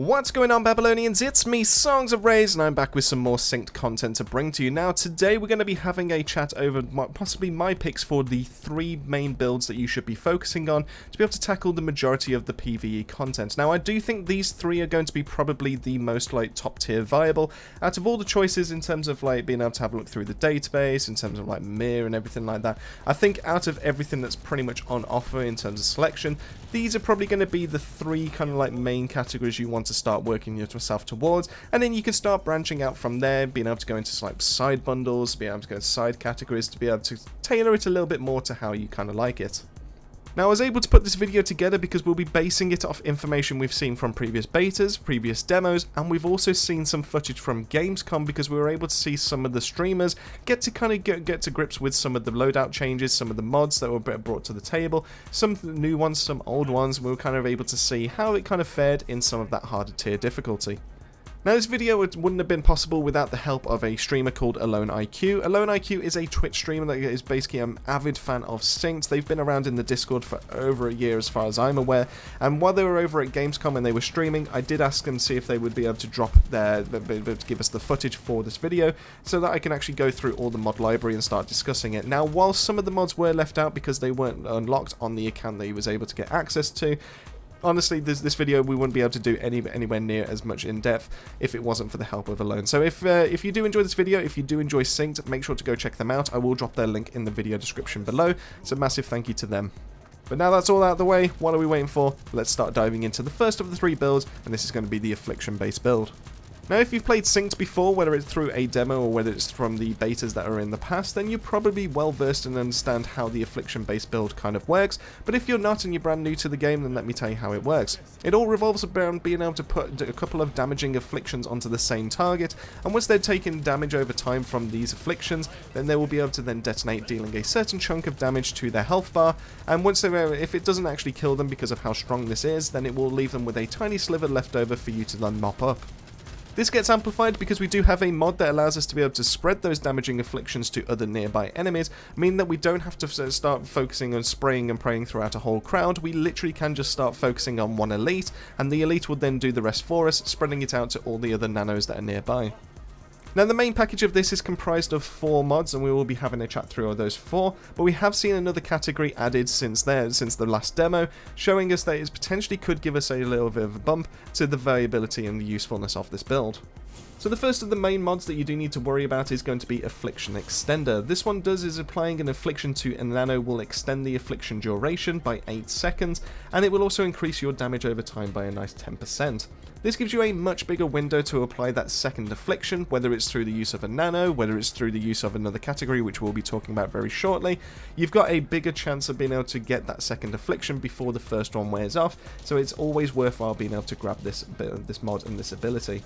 What's going on, Babylonians? It's me, Songs of Rage, and I'm back with some more synced content to bring to you. Now, today we're going to be having a chat over possibly my picks for the 3 main builds that you should be focusing on to be able to tackle the majority of the PvE content. Now, I do think these 3 are going to be probably the most, top tier viable out of all the choices in terms of, being able to have a look through the database, in terms of, mirror and everything like that. I think out of everything that's pretty much on offer in terms of selection, these are probably going to be the 3 kind of, main categories you want to start working yourself towards, and then you can start branching out from there, being able to go into side bundles, be able to go to side categories to be able to tailor it a little bit more to how you kind of like it. Now, I was able to put this video together because we'll be basing it off information we've seen from previous betas, previous demos, and we've also seen some footage from GamesCom because we were able to see some of the streamers get to grips with some of the loadout changes, some of the mods that were brought to the table, some new ones, some old ones. We were kind of able to see how it kind of fared in some of that harder tier difficulty. Now, this video wouldn't have been possible without the help of a streamer called AloneIQ. AloneIQ is a Twitch streamer that is basically an avid fan of Synced. They've been around in the Discord for over a year as far as I'm aware, and while they were over at Gamescom and they were streaming, I did ask them to see if they would be able to give us the footage for this video so that I can actually go through all the mod library and start discussing it. Now, while some of the mods were left out because they weren't unlocked on the account that he was able to get access to, honestly, this video we wouldn't be able to do anywhere near as much in depth if it wasn't for the help of Alone. So if you do enjoy this video, if you do enjoy Synced, make sure to go check them out. I will drop their link in the video description below. So massive thank you to them. But now that's all out of the way, what are we waiting for? Let's start diving into the first of the 3 builds, and this is going to be the Affliction based build. Now, if you've played Synced before, whether it's through a demo or whether it's from the betas that are in the past, then you're probably well versed and understand how the Affliction-based build kind of works. But if you're not and you're brand new to the game, then let me tell you how it works. It all revolves around being able to put a couple of damaging afflictions onto the same target, and once they're taking damage over time from these afflictions, then they will be able to then detonate, dealing a certain chunk of damage to their health bar. And once if it doesn't actually kill them because of how strong this is, then it will leave them with a tiny sliver left over for you to then mop up. This gets amplified because we do have a mod that allows us to be able to spread those damaging afflictions to other nearby enemies, meaning that we don't have to start focusing on spraying and praying throughout a whole crowd. We literally can just start focusing on one elite, and the elite will then do the rest for us, spreading it out to all the other nanos that are nearby. Now, the main package of this is comprised of 4 mods, and we will be having a chat through all those 4, but we have seen another category added since the last demo, showing us that it potentially could give us a little bit of a bump to the variability and the usefulness of this build. So the first of the main mods that you do need to worry about is going to be Affliction Extender. This one is applying an affliction to a nano will extend the affliction duration by 8 seconds, and it will also increase your damage over time by a nice 10%. This gives you a much bigger window to apply that second affliction, whether it's through the use of a nano, whether it's through the use of another category, which we'll be talking about very shortly. You've got a bigger chance of being able to get that second affliction before the first one wears off, so it's always worthwhile being able to grab this mod and this ability.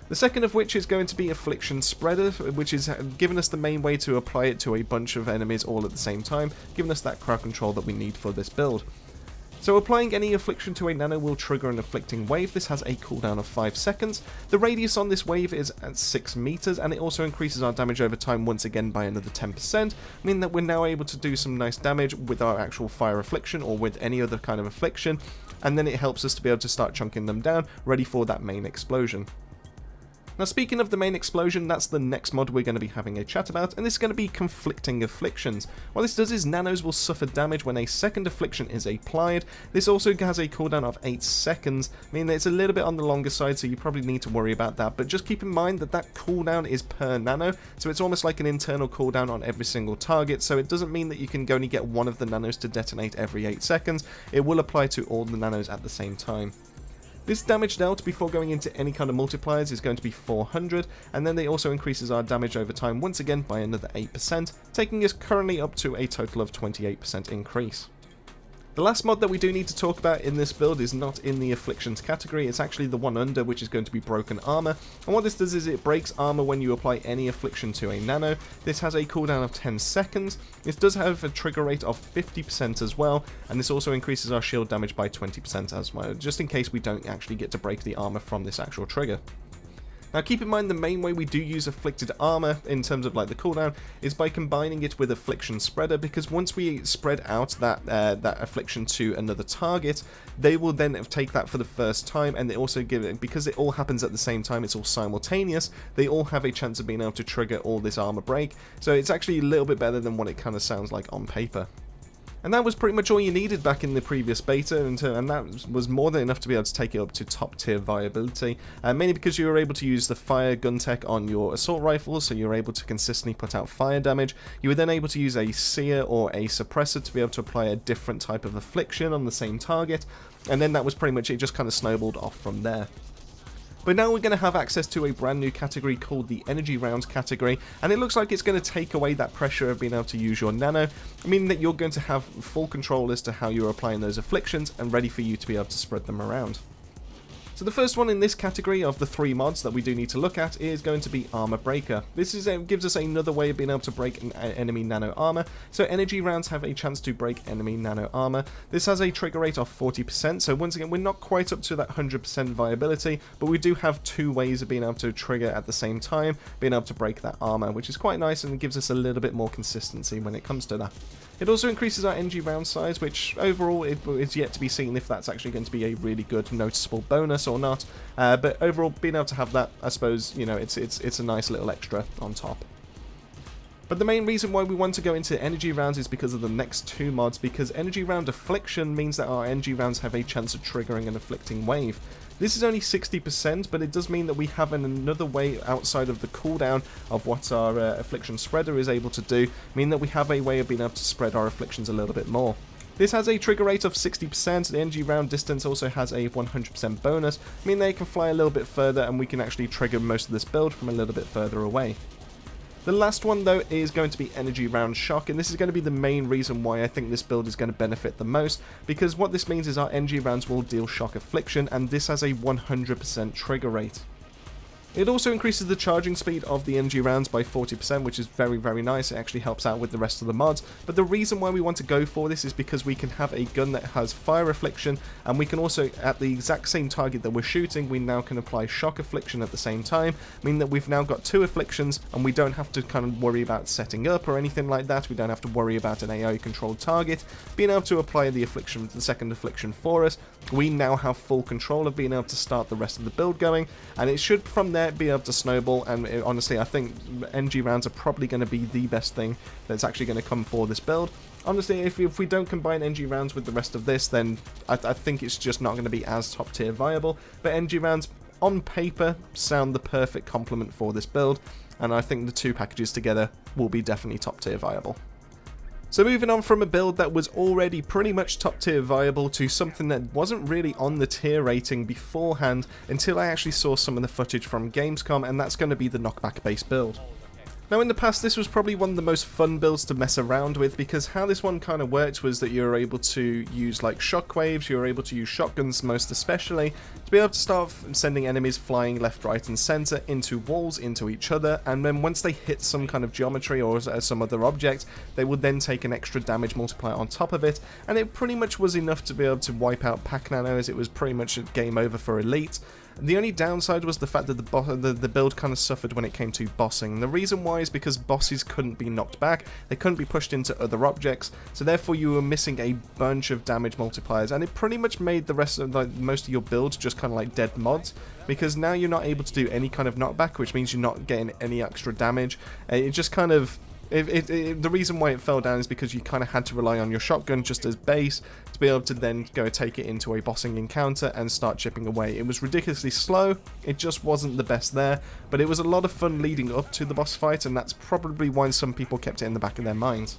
The second of which is going to be Affliction Spreader, which is giving us the main way to apply it to a bunch of enemies all at the same time, giving us that crowd control that we need for this build. So applying any affliction to a nano will trigger an afflicting wave. This has a cooldown of 5 seconds. The radius on this wave is at 6 meters, and it also increases our damage over time once again by another 10%, meaning that we're now able to do some nice damage with our actual fire affliction or with any other kind of affliction, and then it helps us to be able to start chunking them down, ready for that main explosion. Now, speaking of the main explosion, that's the next mod we're going to be having a chat about, and this is going to be Conflicting Afflictions. What this does is nanos will suffer damage when a second affliction is applied. This also has a cooldown of 8 seconds, meaning that it's a little bit on the longer side, so you probably need to worry about that, but just keep in mind that that cooldown is per nano, so it's almost like an internal cooldown on every single target, so it doesn't mean that you can only get one of the nanos to detonate every 8 seconds. It will apply to all the nanos at the same time. This damage dealt before going into any kind of multipliers is going to be 400, and then it also increases our damage over time once again by another 8%, taking us currently up to a total of 28% increase. The last mod that we do need to talk about in this build is not in the Afflictions category, it's actually the one under, which is going to be Broken Armor. And what this does is it breaks armor when you apply any affliction to a nano. This has a cooldown of 10 seconds. This does have a trigger rate of 50% as well, and this also increases our shield damage by 20% as well, just in case we don't actually get to break the armor from this actual trigger. Now keep in mind the main way we do use Afflicted Armor in terms of like the cooldown is by combining it with Affliction Spreader, because once we spread out that Affliction to another target, they will then take that for the first time, and they also give it, because it all happens at the same time, it's all simultaneous, they all have a chance of being able to trigger all this armor break, so it's actually a little bit better than what it kind of sounds like on paper. And that was pretty much all you needed back in the previous beta, and that was more than enough to be able to take it up to top tier viability, mainly because you were able to use the fire gun tech on your assault rifles, so you were able to consistently put out fire damage. You were then able to use a seer or a suppressor to be able to apply a different type of affliction on the same target, and then that was pretty much it, just kind of snowballed off from there. But now we're going to have access to a brand new category called the Energy Rounds category, and it looks like it's going to take away that pressure of being able to use your nano, meaning that you're going to have full control as to how you're applying those afflictions and ready for you to be able to spread them around. So the first one in this category of the 3 mods that we do need to look at is going to be Armor Breaker. This gives us another way of being able to break an enemy nano armor. So energy rounds have a chance to break enemy nano armor. This has a trigger rate of 40%, so once again we're not quite up to that 100% viability, but we do have 2 ways of being able to trigger at the same time, being able to break that armor, which is quite nice and gives us a little bit more consistency when it comes to that. It also increases our energy round size, which overall it's yet to be seen if that's actually going to be a really good noticeable bonus or not. But overall, being able to have that, I suppose, you know, it's a nice little extra on top. But the main reason why we want to go into energy rounds is because of the next 2 mods, because energy round affliction means that our energy rounds have a chance of triggering an afflicting wave. This is only 60%, but it does mean that we have another way outside of the cooldown of what our affliction spreader is able to do, meaning that we have a way of being able to spread our afflictions a little bit more. This has a trigger rate of 60%, the energy round distance also has a 100% bonus, meaning they can fly a little bit further and we can actually trigger most of this build from a little bit further away. The last one though is going to be Energy Round Shock, and this is going to be the main reason why I think this build is going to benefit the most, because what this means is our energy rounds will deal shock affliction, and this has a 100% trigger rate. It also increases the charging speed of the energy rounds by 40%, which is very, very nice. It actually helps out with the rest of the mods. But the reason why we want to go for this is because we can have a gun that has fire affliction, and we can also, at the exact same target that we're shooting, we now can apply shock affliction at the same time, meaning that we've now got 2 afflictions, and we don't have to kind of worry about setting up or anything like that. We don't have to worry about an AI controlled target being able to apply the affliction, the second affliction for us. We now have full control of being able to start the rest of the build going, and it should from there be able to snowball. And honestly, I think energy rounds are probably going to be the best thing that's actually going to come for this build. Honestly, if we don't combine energy rounds with the rest of this, then I think it's just not going to be as top tier viable. But energy rounds on paper sound the perfect complement for this build, and I think the 2 packages together will be definitely top tier viable. So moving on from a build that was already pretty much top tier viable to something that wasn't really on the tier rating beforehand until I actually saw some of the footage from Gamescom, and that's going to be the knockback based build. Now in the past this was probably one of the most fun builds to mess around with, because how this one kind of worked was that you were able to use like shockwaves, you were able to use shotguns most especially, to be able to start sending enemies flying left, right and centre into walls, into each other, and then once they hit some kind of geometry or some other object, they would then take an extra damage multiplier on top of it, and it pretty much was enough to be able to wipe out pack nanos. It was pretty much a game over for Elite. The only downside was the fact that the build kind of suffered when it came to bossing. The reason why is because bosses couldn't be knocked back, they couldn't be pushed into other objects, so therefore you were missing a bunch of damage multipliers, and it pretty much made the rest of most of your builds just kind of like dead mods, because now you're not able to do any kind of knockback, which means you're not getting any extra damage. It just kind of... the reason why it fell down is because you kind of had to rely on your shotgun just as base to be able to then go take it into a bossing encounter and start chipping away. It was ridiculously slow, it just wasn't the best there, but it was a lot of fun leading up to the boss fight, and that's probably why some people kept it in the back of their minds.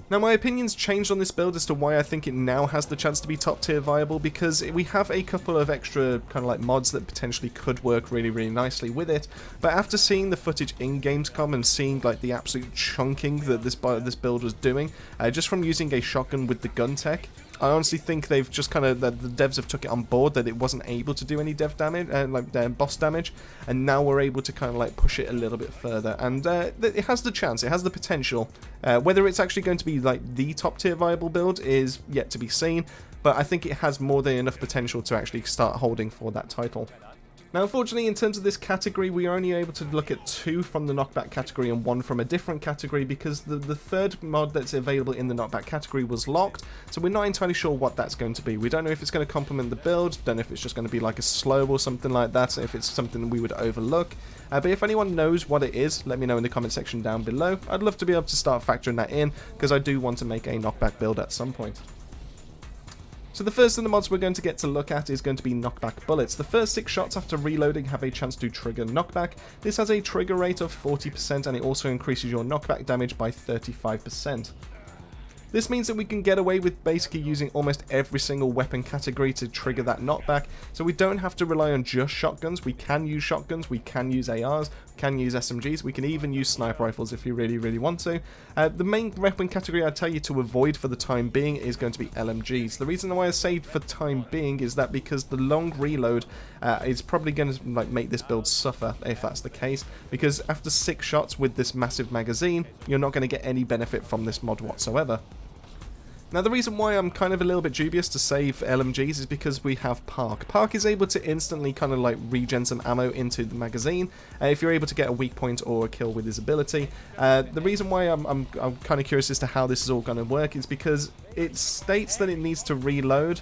Now my opinion's changed on this build as to why I think it now has the chance to be top tier viable, because we have a couple of extra kind of like mods that potentially could work really, really nicely with it, but after seeing the footage in Gamescom and seeing like the absolute chunking that this build was doing, just from using a shotgun with the gun tech, I honestly think they've just kind of, the devs have took it on board that it wasn't able to do any dev damage, boss damage, and now we're able to kind of like push it a little bit further, and it has the chance, it has the potential. Whether it's actually going to be like the top tier viable build is yet to be seen, but I think it has more than enough potential to actually start holding for that title. Now, unfortunately, in terms of this category, we are only able to look at 2 from the knockback category and 1 from a different category because the third mod that's available in the knockback category was locked, so we're not entirely sure what that's going to be. We don't know if it's going to complement the build, don't know if it's just going to be like a slow or something like that, if it's something we would overlook. But if anyone knows what it is, let me know in the comment section down below. I'd love to be able to start factoring that in because I do want to make a knockback build at some point. So the first of the mods we're going to get to look at is going to be Knockback Bullets. The first 6 shots after reloading have a chance to trigger knockback. This has a trigger rate of 40% and it also increases your knockback damage by 35%. This means that we can get away with basically using almost every single weapon category to trigger that knockback, so we don't have to rely on just shotguns. We can use shotguns, we can use ARs, we can use SMGs, we can even use sniper rifles if you really want to. The main weapon category I'd tell you to avoid for the time being is going to be LMGs. The reason why I say for the time being is that because the long reload is probably going to make this build suffer if that's the case, because after 6 shots with this massive magazine, you're not going to get any benefit from this mod whatsoever. Now, the reason why I'm kind of a little bit dubious to save LMGs is because we have Park. Park is able to instantly kind of like regen some ammo into the magazine if you're able to get a weak point or a kill with his ability. The reason why I'm kind of curious as to how this is all going to work is because it states that it needs to reload,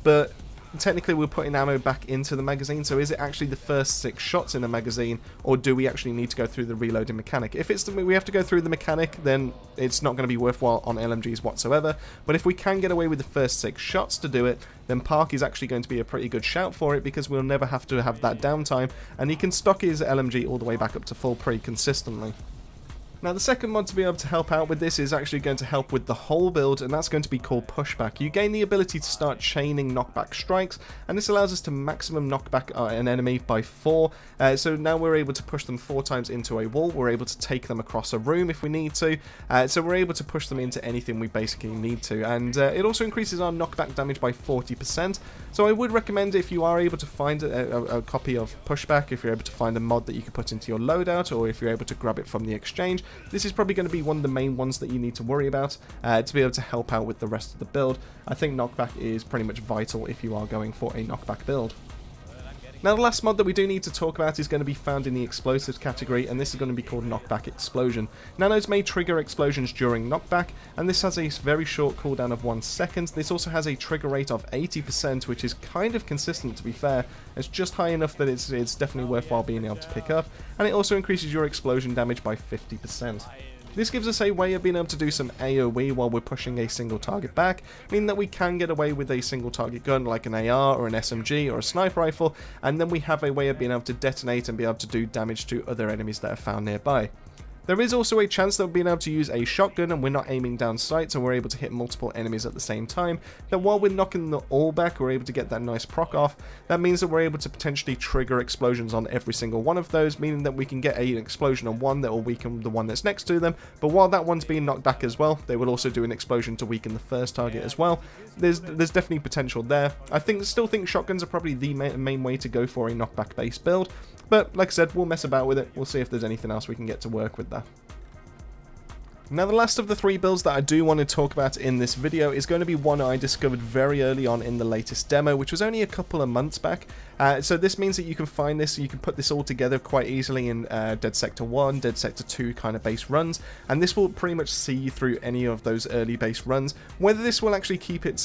but technically we're putting ammo back into the magazine, so is it actually the first 6 shots in the magazine, or do we actually need to go through the reloading mechanic? If it's we have to go through the mechanic, then it's not going to be worthwhile on LMGs whatsoever, but if we can get away with the first 6 shots to do it, then Park is actually going to be a pretty good shout for it, because we'll never have to have that downtime, and he can stock his LMG all the way back up to full pretty consistently. Now, the second mod to be able to help out with this is actually going to help with the whole build, and that's going to be called Pushback. You gain the ability to start chaining knockback strikes, and this allows us to maximum knockback an enemy by 4. So now we're able to push them 4 times into a wall. We're able to take them across a room if we need to. So we're able to push them into anything we basically need to. And it also increases our knockback damage by 40%. So I would recommend, if you are able to find a copy of Pushback, if you're able to find a mod that you can put into your loadout, or if you're able to grab it from the exchange, this is probably going to be one of the main ones that you need to worry about to be able to help out with the rest of the build. I think knockback is pretty much vital if you are going for a knockback build. Now, the last mod that we do need to talk about is going to be found in the explosives category, and this is going to be called Knockback Explosion. Nanos may trigger explosions during knockback, and this has a very short cooldown of 1 second. This also has a trigger rate of 80%, which is kind of consistent, to be fair. It's just high enough that it's definitely worthwhile being able to pick up, and it also increases your explosion damage by 50%. This gives us a way of being able to do some AoE while we're pushing a single target back, meaning that we can get away with a single target gun like an AR or an SMG or a sniper rifle, and then we have a way of being able to detonate and be able to do damage to other enemies that are found nearby. There is also a chance that we're being able to use a shotgun and we're not aiming down sights and we're able to hit multiple enemies at the same time. Then while we're knocking the all back, we're able to get that nice proc off. That means that we're able to potentially trigger explosions on every single one of those, meaning that we can get an explosion on one that will weaken the one that's next to them. But while that one's being knocked back as well, they will also do an explosion to weaken the first target as well. There's definitely potential there. I still think shotguns are probably the main way to go for a knockback based build. But like I said, we'll mess about with it. We'll see if there's anything else we can get to work with there. Now, the last of the 3 builds that I do want to talk about in this video is going to be one I discovered very early on in the latest demo, which was only a couple of months back. So this means that you can find this, you can put this all together quite easily in Dead Sector 1, Dead Sector 2 kind of base runs, and this will pretty much see you through any of those early base runs. Whether this will actually keep it,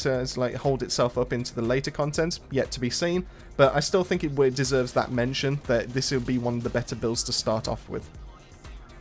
hold itself up into the later content, yet to be seen, but I still think it deserves that mention, that this will be one of the better builds to start off with.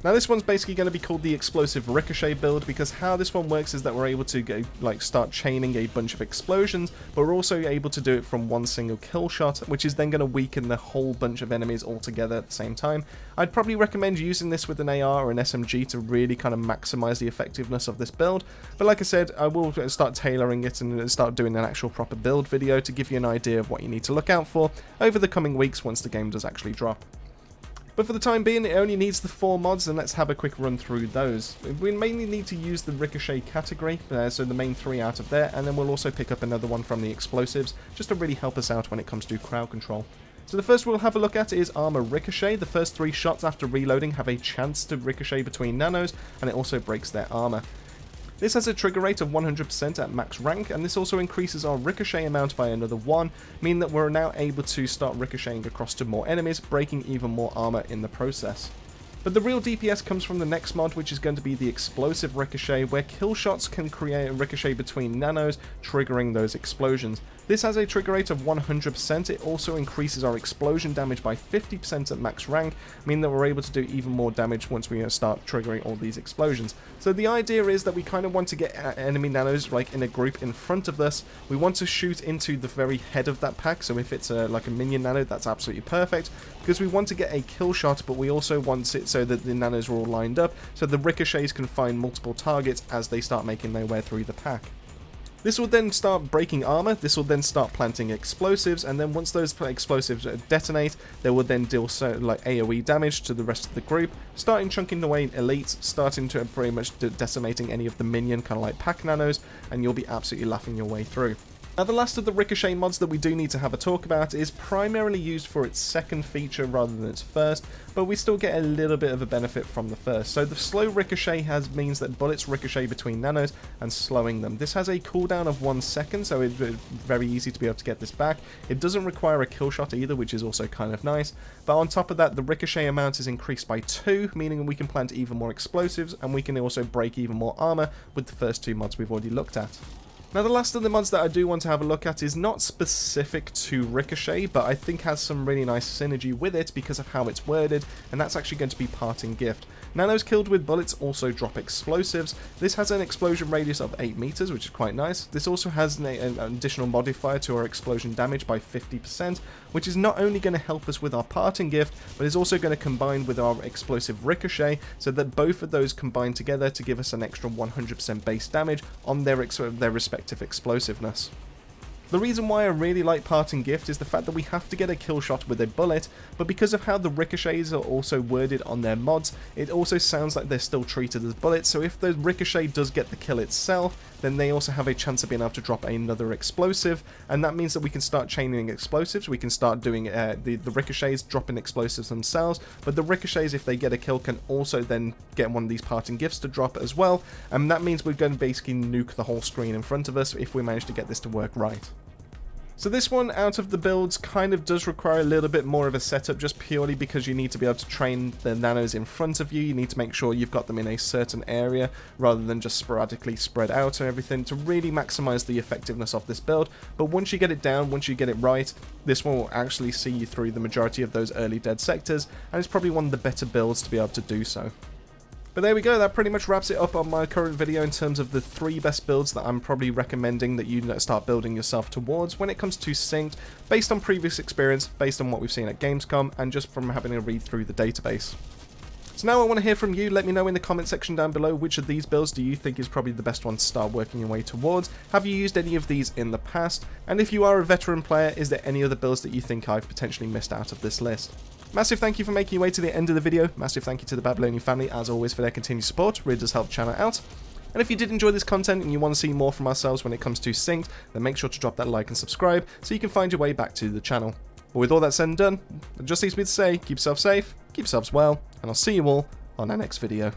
Now, this one's basically going to be called the Explosive-Ricochet Build, because how this one works is that we're able to go, start chaining a bunch of explosions, but we're also able to do it from one single kill shot, which is then going to weaken the whole bunch of enemies all together at the same time. I'd probably recommend using this with an AR or an SMG to really kind of maximize the effectiveness of this build, but like I said, I will start tailoring it and start doing an actual proper build video to give you an idea of what you need to look out for over the coming weeks once the game does actually drop. But for the time being, it only needs the 4 mods, and let's have a quick run through those. We mainly need to use the Ricochet category, so the main 3 out of there, and then we'll also pick up another one from the Explosives, just to really help us out when it comes to crowd control. So the first we'll have a look at is Armor Ricochet. The first 3 shots after reloading have a chance to ricochet between nanos, and it also breaks their armor. This has a trigger rate of 100% at max rank, and this also increases our ricochet amount by another 1, meaning that we're now able to start ricocheting across to more enemies, breaking even more armor in the process. But the real DPS comes from the next mod, which is going to be the Explosive-Ricochet, where kill shots can create a ricochet between nanos, triggering those explosions. This has a trigger rate of 100%, it also increases our explosion damage by 50% at max rank, meaning that we're able to do even more damage once we start triggering all these explosions. So the idea is that we kind of want to get enemy nanos like in a group in front of us. We want to shoot into the very head of that pack, so if it's like a minion nano, that's absolutely perfect, because we want to get a kill shot, but we also want it so that the nanos are all lined up, so the ricochets can find multiple targets as they start making their way through the pack. This will then start breaking armor, this will then start planting explosives, and then once those explosives detonate, they will then deal like AoE damage to the rest of the group, starting chunking away elites, starting to pretty much decimating any of the minion kind of like pack nanos, and you'll be absolutely laughing your way through. Now, the last of the ricochet mods that we do need to have a talk about is primarily used for its second feature rather than its first, but we still get a little bit of a benefit from the first. So the slow ricochet means that bullets ricochet between nanos and slowing them. This has a cooldown of 1 second, so it's very easy to be able to get this back. It doesn't require a kill shot either, which is also kind of nice. But on top of that, the ricochet amount is increased by 2, meaning we can plant even more explosives, and we can also break even more armor with the first 2 mods we've already looked at. Now, the last of the mods that I do want to have a look at is not specific to Ricochet, but I think has some really nice synergy with it because of how it's worded, and that's actually going to be Parting Gift. Nanos killed with bullets also drop explosives. This has an explosion radius of 8 meters, which is quite nice. This also has an additional modifier to our explosion damage by 50%, which is not only going to help us with our Parting Gift, but is also going to combine with our Explosive Ricochet, so that both of those combine together to give us an extra 100% base damage on their respective explosiveness. The reason why I really like Parting Gift is the fact that we have to get a kill shot with a bullet, but because of how the ricochets are also worded on their mods, it also sounds like they're still treated as bullets, so if the ricochet does get the kill itself, then they also have a chance of being able to drop another explosive, and that means that we can start chaining explosives, we can start doing the ricochets dropping explosives themselves, but the ricochets, if they get a kill, can also then get one of these Parting Gifts to drop as well, and that means we're going to basically nuke the whole screen in front of us if we manage to get this to work right. So this one, out of the builds, kind of does require a little bit more of a setup, just purely because you need to be able to train the nanos in front of you. You need to make sure you've got them in a certain area rather than just sporadically spread out and everything to really maximize the effectiveness of this build. But once you get it down, once you get it right, this one will actually see you through the majority of those early dead sectors, and it's probably one of the better builds to be able to do so. But there we go, that pretty much wraps it up on my current video in terms of the 3 best builds that I'm probably recommending that you start building yourself towards when it comes to Synced, based on previous experience, based on what we've seen at Gamescom, and just from having a read through the database. So now I want to hear from you. Let me know in the comment section down below which of these builds do you think is probably the best one to start working your way towards. Have you used any of these in the past? And if you are a veteran player, is there any other builds that you think I've potentially missed out of this list? Massive thank you for making your way to the end of the video. Massive thank you to the Babylonian family, as always, for their continued support. It really does help the channel out. And if you did enjoy this content and you want to see more from ourselves when it comes to Synced, then make sure to drop that like and subscribe so you can find your way back to the channel. But with all that said and done, it just leaves me to say, keep yourself safe, keep yourselves well, and I'll see you all on our next video.